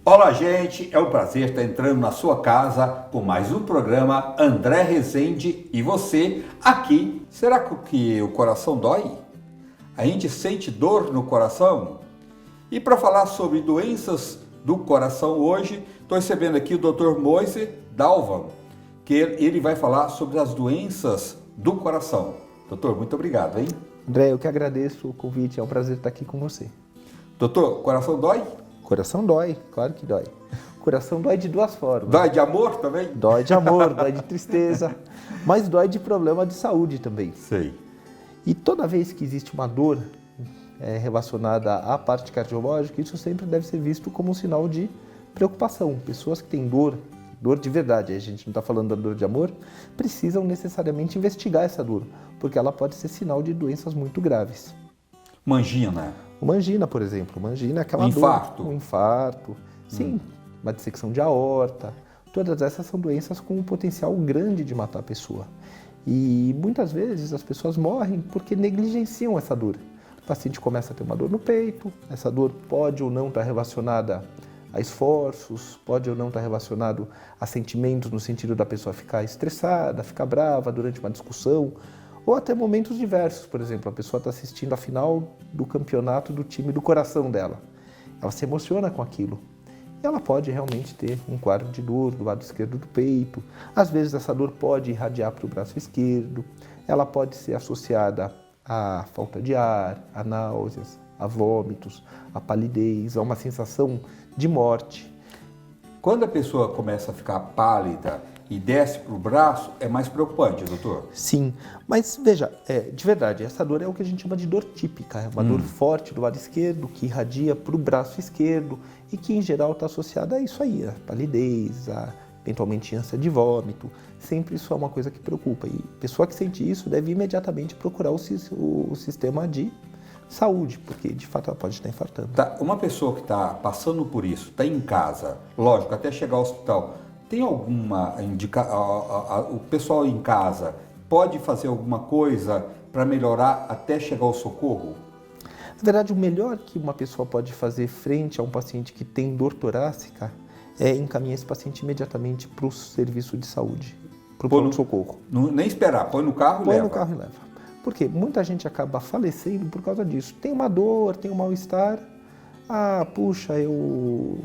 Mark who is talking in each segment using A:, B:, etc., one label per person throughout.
A: Olá, gente, é um prazer estar entrando na sua casa com mais um programa André Rezende e você aqui. Será que o coração dói? A gente sente dor no coração? E para falar sobre doenças do coração hoje, estou recebendo aqui o Dr. Moise Dalvan, que ele vai falar sobre as doenças do coração. Doutor, muito obrigado, hein?
B: André, eu que agradeço o convite, é um prazer estar aqui com você.
A: Doutor, coração dói?
B: Coração dói, claro que dói. Coração dói de duas formas.
A: Dói de amor também?
B: Dói de amor, dói de tristeza, mas dói de problema de saúde também.
A: Sei.
B: E toda vez que existe uma dor relacionada à parte cardiológica, isso sempre deve ser visto como um sinal de preocupação. Pessoas que têm dor de verdade, a gente não está falando da dor de amor, precisam necessariamente investigar essa dor, porque ela pode ser sinal de doenças muito graves.
A: Mangina.
B: Uma angina, por exemplo. Uma angina é aquela
A: infarto.
B: dor. Um infarto. Sim, uma dissecção de aorta. Todas essas são doenças com um potencial grande de matar a pessoa. E muitas vezes as pessoas morrem porque negligenciam essa dor. O paciente começa a ter uma dor no peito, essa dor pode ou não estar relacionada a esforços, pode ou não estar relacionado a sentimentos no sentido da pessoa ficar estressada, ficar brava durante uma discussão, ou até momentos diversos. Por exemplo, a pessoa está assistindo a final do campeonato do time do coração dela. Ela se emociona com aquilo. E ela pode realmente ter um quadro de dor do lado esquerdo do peito. Às vezes essa dor pode irradiar para o braço esquerdo. Ela pode ser associada à falta de ar, a náuseas, a vômitos, a palidez, a uma sensação de morte.
A: Quando a pessoa começa a ficar pálida e desce para o braço, é mais preocupante, doutor?
B: Sim, mas veja, de verdade, essa dor é o que a gente chama de dor típica, é uma dor forte do lado esquerdo, que irradia para o braço esquerdo e que em geral está associada a isso aí, a palidez, a eventualmente ânsia de vômito, sempre isso é uma coisa que preocupa. E a pessoa que sente isso deve imediatamente procurar o sistema de saúde, porque de fato ela pode estar infartando.
A: Tá, uma pessoa que está passando por isso, está em casa, lógico, até chegar ao hospital, tem alguma o pessoal em casa pode fazer alguma coisa para melhorar até chegar ao socorro?
B: Na verdade, o melhor que uma pessoa pode fazer frente a um paciente que tem dor torácica é encaminhar esse paciente imediatamente para o serviço de saúde, para o pronto-socorro.
A: Nem esperar, põe no carro e leva.
B: Põe no carro e leva. Porque muita gente acaba falecendo por causa disso. Tem uma dor, tem um mal-estar. Ah, puxa, eu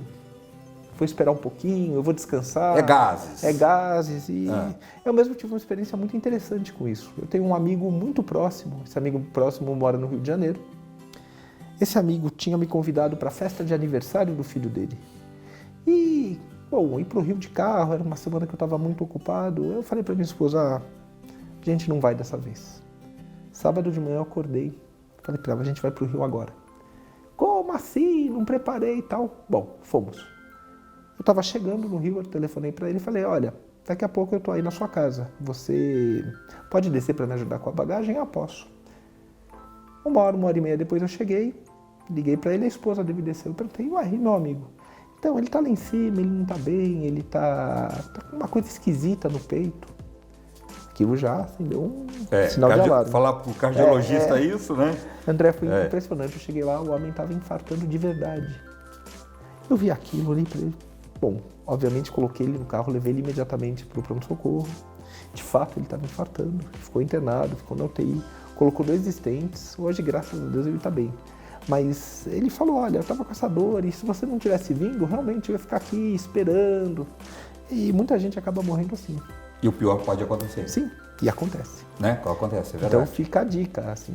B: vou esperar um pouquinho, eu vou descansar.
A: É gases.
B: É gases. E eu mesmo tive uma experiência muito interessante com isso. Eu tenho um amigo muito próximo. Esse amigo próximo mora no Rio de Janeiro. Esse amigo tinha me convidado para a festa de aniversário do filho dele. E, bom, ir para o Rio de carro, era uma semana que eu estava muito ocupado. Eu falei para minha esposa, a gente não vai dessa vez. Sábado de manhã eu acordei, falei para ela, a gente vai para o Rio agora. Como assim? Não preparei e tal. Bom, fomos. Eu estava chegando no Rio, eu telefonei para ele e falei, olha, daqui a pouco eu estou aí na sua casa. Você pode descer para me ajudar com a bagagem? Ah, posso. Uma hora e meia depois eu cheguei, liguei para ele, a esposa dele desceu. Eu perguntei, uai, meu amigo? Então, ele está lá em cima, ele não está bem, ele está com uma coisa esquisita no peito. Aquilo já acendeu um sinal de alarme.
A: Falar para o cardiologista isso, né?
B: André, foi impressionante. Eu cheguei lá, o homem estava infartando de verdade. Eu vi aquilo, olhei para ele. Bom, obviamente coloquei ele no carro, levei ele imediatamente para o pronto-socorro. De fato, ele estava infartando. Ficou internado, ficou na UTI. Colocou 2 stents. Hoje, graças a Deus, ele está bem. Mas ele falou, olha, eu estava com essa dor e se você não tivesse vindo, realmente eu ia ficar aqui esperando. E muita gente acaba morrendo assim.
A: E o pior pode acontecer.
B: Sim, e acontece.
A: Né? Acontece, é verdade.
B: Então fica a dica, assim.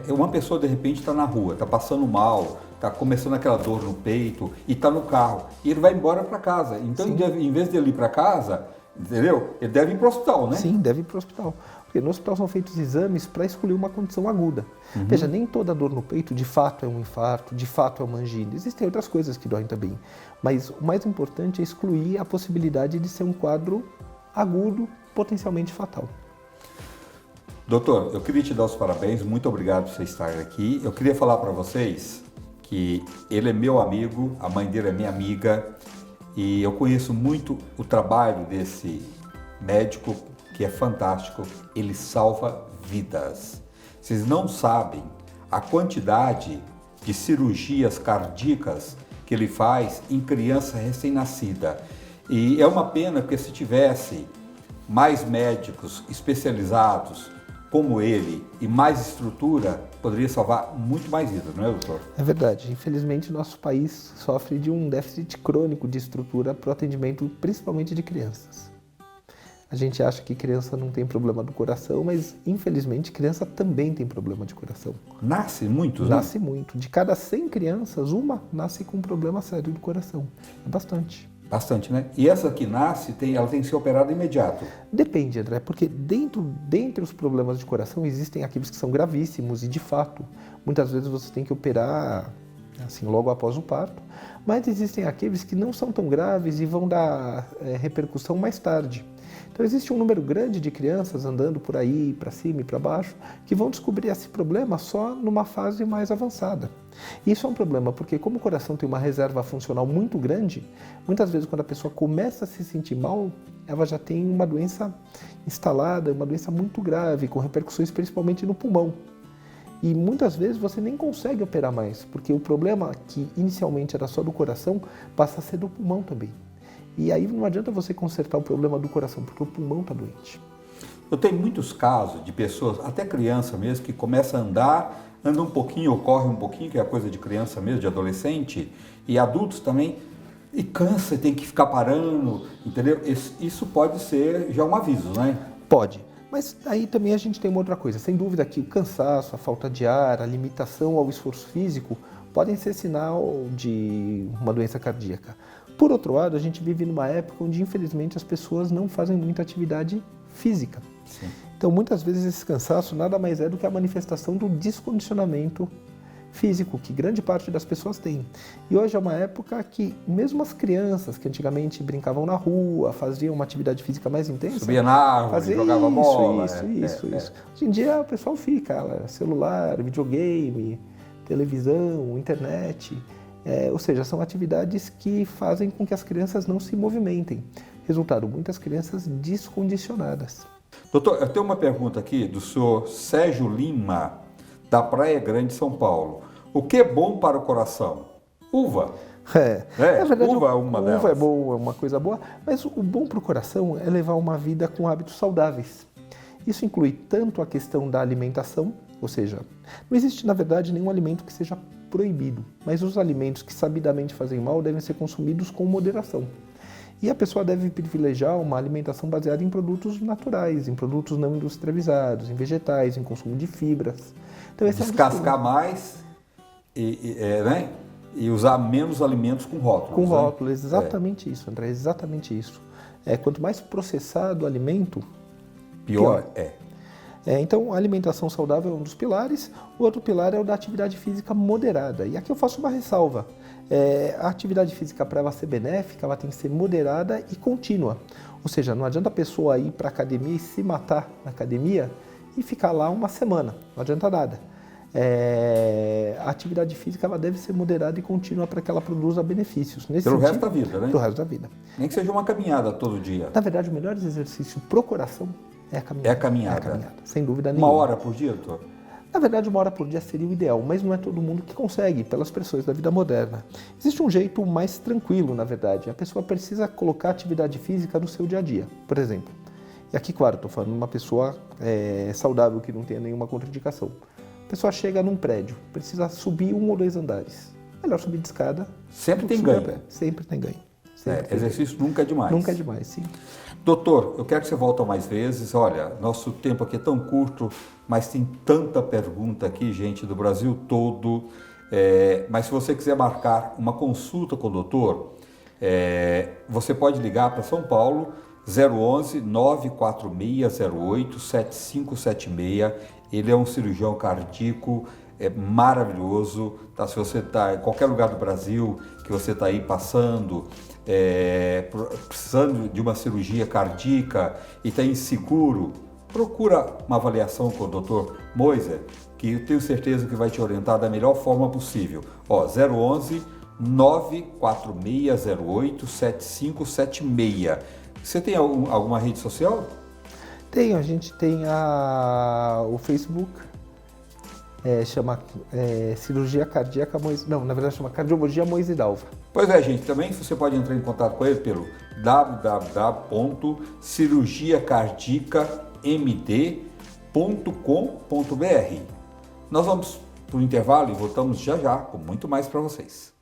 A: Uma pessoa de repente está na rua, está passando mal, está começando aquela dor no peito e está no carro. E ele vai embora para casa. Então, em vez de ele ir para casa, entendeu? Ele deve ir para o hospital, né?
B: Sim, deve ir para o hospital. Porque no hospital são feitos exames para excluir uma condição aguda. Veja, nem toda dor no peito de fato é um infarto, de fato é uma angina. Existem outras coisas que doem também. Mas o mais importante é excluir a possibilidade de ser um quadro agudo, potencialmente fatal.
A: Doutor, eu queria te dar os parabéns, muito obrigado por você estar aqui. Eu queria falar para vocês que ele é meu amigo, a mãe dele é minha amiga e eu conheço muito o trabalho desse médico que é fantástico, ele salva vidas. Vocês não sabem a quantidade de cirurgias cardíacas que ele faz em criança recém-nascida. E é uma pena porque se tivesse mais médicos especializados como ele e mais estrutura, poderia salvar muito mais vidas, não é, doutor?
B: É verdade. Infelizmente, nosso país sofre de um déficit crônico de estrutura para o atendimento, principalmente de crianças. A gente acha que criança não tem problema do coração, mas infelizmente criança também tem problema de coração.
A: Nasce muitos, né?
B: Nasce muito. De cada 100 crianças, uma nasce com um problema sério do coração. É bastante.
A: Bastante, né? E essa que nasce, ela tem que ser operada imediato.
B: Depende, André, porque dentre os problemas de coração existem aqueles que são gravíssimos e, de fato, muitas vezes você tem que operar assim, logo após o parto, mas existem aqueles que não são tão graves e vão dar repercussão mais tarde. Então existe um número grande de crianças andando por aí, para cima e para baixo, que vão descobrir esse problema só numa fase mais avançada. E isso é um problema, porque como o coração tem uma reserva funcional muito grande, muitas vezes quando a pessoa começa a se sentir mal, ela já tem uma doença instalada, uma doença muito grave, com repercussões principalmente no pulmão. E muitas vezes você nem consegue operar mais, porque o problema que inicialmente era só do coração, passa a ser do pulmão também. E aí não adianta você consertar o problema do coração, porque o pulmão está doente.
A: Eu tenho muitos casos de pessoas, até criança mesmo, que começa a andar, anda um pouquinho, ou corre um pouquinho, que é coisa de criança mesmo, de adolescente, e adultos também, e cansa, tem que ficar parando, entendeu? Isso pode ser já um aviso, né?
B: Pode. Mas aí também a gente tem uma outra coisa. Sem dúvida que o cansaço, a falta de ar, a limitação ao esforço físico podem ser sinal de uma doença cardíaca. Por outro lado, a gente vive numa época onde, infelizmente, as pessoas não fazem muita atividade física.
A: Sim.
B: Então, muitas vezes, esse cansaço nada mais é do que a manifestação do descondicionamento físico, que grande parte das pessoas tem. E hoje é uma época que, mesmo as crianças que antigamente brincavam na rua, faziam uma atividade física mais intensa...
A: Subia na árvore, jogava bola.
B: Isso. Hoje em dia, o pessoal fica, celular, videogame, televisão, internet... ou seja, são atividades que fazem com que as crianças não se movimentem. Resultado, muitas crianças descondicionadas.
A: Doutor, eu tenho uma pergunta aqui do senhor Sérgio Lima, da Praia Grande, São Paulo. O que é bom para o coração? Uva.
B: Na verdade,
A: uva é uma delas.
B: Uva é bom, é uma coisa boa, mas o bom para o coração é levar uma vida com hábitos saudáveis. Isso inclui tanto a questão da alimentação, ou seja, não existe, na verdade, nenhum alimento que seja proibido, mas os alimentos que sabidamente fazem mal devem ser consumidos com moderação. E a pessoa deve privilegiar uma alimentação baseada em produtos naturais, em produtos não industrializados, em vegetais, em consumo de fibras. Então,
A: descascar mais né? E usar menos alimentos com rótulos.
B: Com rótulos, exatamente isso, André, exatamente isso. Quanto mais processado o alimento, pior. Então, a alimentação saudável é um dos pilares, o outro pilar é o da atividade física moderada. E aqui eu faço uma ressalva. A atividade física, para ela ser benéfica, ela tem que ser moderada e contínua. Ou seja, não adianta a pessoa ir para a academia e se matar na academia e ficar lá uma semana, não adianta nada. A atividade física ela deve ser moderada e contínua para que ela produza benefícios.
A: Pelo resto da vida, né?
B: Pelo resto da vida.
A: Nem que seja uma caminhada todo dia.
B: Na verdade, o melhor exercício para o coração é a caminhada.
A: É a caminhada.
B: Sem dúvida nenhuma.
A: 1 hora por dia, doutor?
B: Na verdade, 1 hora por dia seria o ideal, mas não é todo mundo que consegue, pelas pressões da vida moderna. Existe um jeito mais tranquilo, na verdade. A pessoa precisa colocar atividade física no seu dia a dia, por exemplo. E aqui, claro, estou falando de uma pessoa saudável, que não tenha nenhuma contraindicação. A pessoa chega num prédio, precisa subir 1 ou 2 andares. Melhor subir de escada.
A: Sempre tem ganho.
B: Sempre tem ganho.
A: Exercício nunca é demais.
B: Nunca é demais, sim.
A: Doutor, eu quero que você volte mais vezes. Olha, nosso tempo aqui é tão curto, mas tem tanta pergunta aqui, gente, do Brasil todo. Mas se você quiser marcar uma consulta com o doutor, você pode ligar para São Paulo, 011 94608 7576. Ele é um cirurgião cardíaco maravilhoso. Tá? Se você está em qualquer lugar do Brasil que você está aí passando, precisando de uma cirurgia cardíaca e está inseguro, procura uma avaliação com o Dr. Moiser, que eu tenho certeza que vai te orientar da melhor forma possível. 011 94608 7576. Você tem alguma rede social?
B: Tenho, a gente tem o Facebook, chama cirurgia cardíaca não, na verdade chama cardiologia Moisés-Dalva.
A: Pois é, gente, também você pode entrar em contato com ele pelo www.cirurgiacardíacamd.com.br. Nós vamos para o intervalo e voltamos já já com muito mais para vocês.